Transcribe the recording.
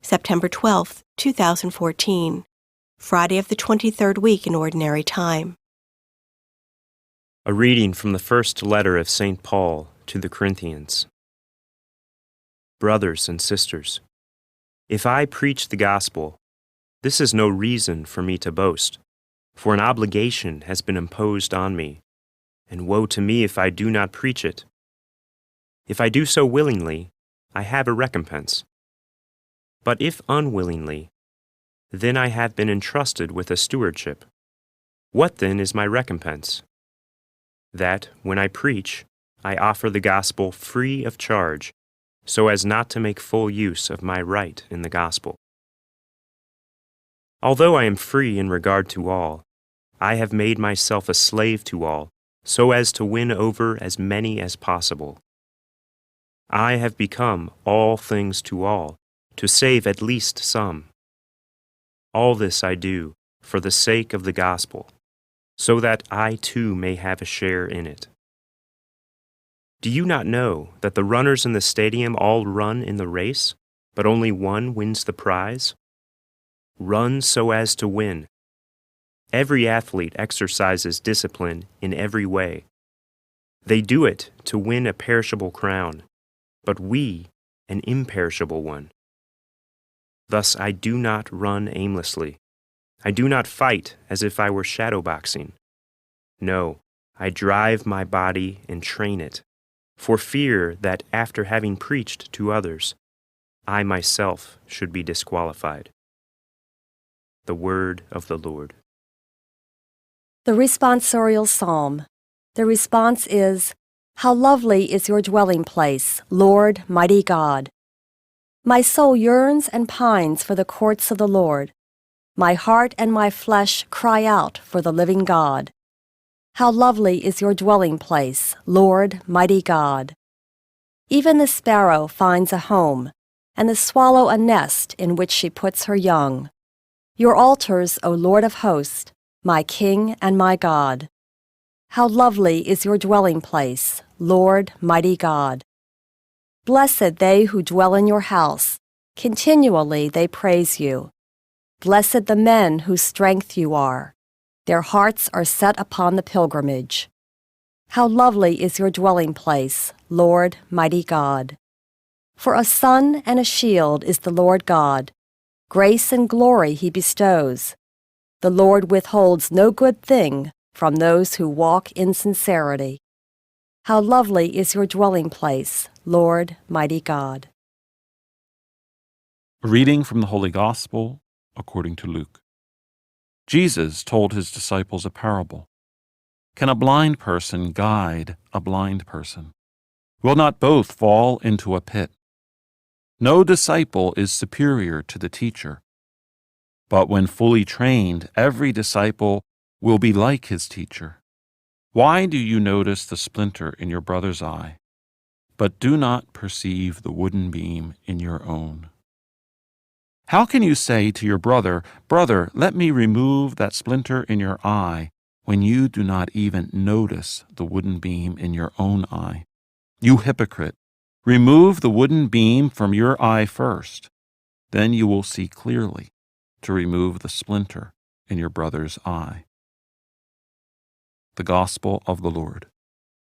September 12, 2014, Friday of the 23rd week in Ordinary Time. A reading from the first letter of St. Paul to the Corinthians. Brothers and sisters, if I preach the gospel, this is no reason for me to boast, for an obligation has been imposed on me, and woe to me if I do not preach it. If I do so willingly, I have a recompense. But if unwillingly, then I have been entrusted with a stewardship. What then is my recompense? That, when I preach, I offer the gospel free of charge, so as not to make full use of my right in the gospel. Although I am free in regard to all, I have made myself a slave to all, so as to win over as many as possible. I have become all things to all, to save at least some. All this I do for the sake of the gospel, so that I too may have a share in it. Do you not know that the runners in the stadium all run in the race, but only one wins the prize? Run so as to win. Every athlete exercises discipline in every way. They do it to win a perishable crown, but we an imperishable one. Thus I do not run aimlessly. I do not fight as if I were shadowboxing. No, I drive my body and train it, for fear that after having preached to others, I myself should be disqualified. The word of the Lord. The responsorial psalm. The response is, "How lovely is your dwelling place, Lord, mighty God! My soul yearns and pines for the courts of the Lord. My heart and my flesh cry out for the living God. How lovely is your dwelling place, Lord, mighty God! Even the sparrow finds a home, and the swallow a nest in which she puts her young. Your altars, O Lord of hosts, my King and my God. How lovely is your dwelling place, Lord, mighty God! Blessed they who dwell in your house, continually they praise you. Blessed the men whose strength you are, their hearts are set upon the pilgrimage. How lovely is your dwelling place, Lord, mighty God! For a sun and a shield is the Lord God, grace and glory he bestows. The Lord withholds no good thing from those who walk in sincerity. How lovely is your dwelling place, Lord, mighty God. A reading from the Holy Gospel according to Luke. Jesus told his disciples a parable. Can a blind person guide a blind person? Will not both fall into a pit? No disciple is superior to the teacher, but when fully trained, every disciple will be like his teacher. Why do you notice the splinter in your brother's eye, but do not perceive the wooden beam in your own? How can you say to your brother, "Brother, let me remove that splinter in your eye," when you do not even notice the wooden beam in your own eye? You hypocrite, remove the wooden beam from your eye first. Then you will see clearly to remove the splinter in your brother's eye. The Gospel of the Lord.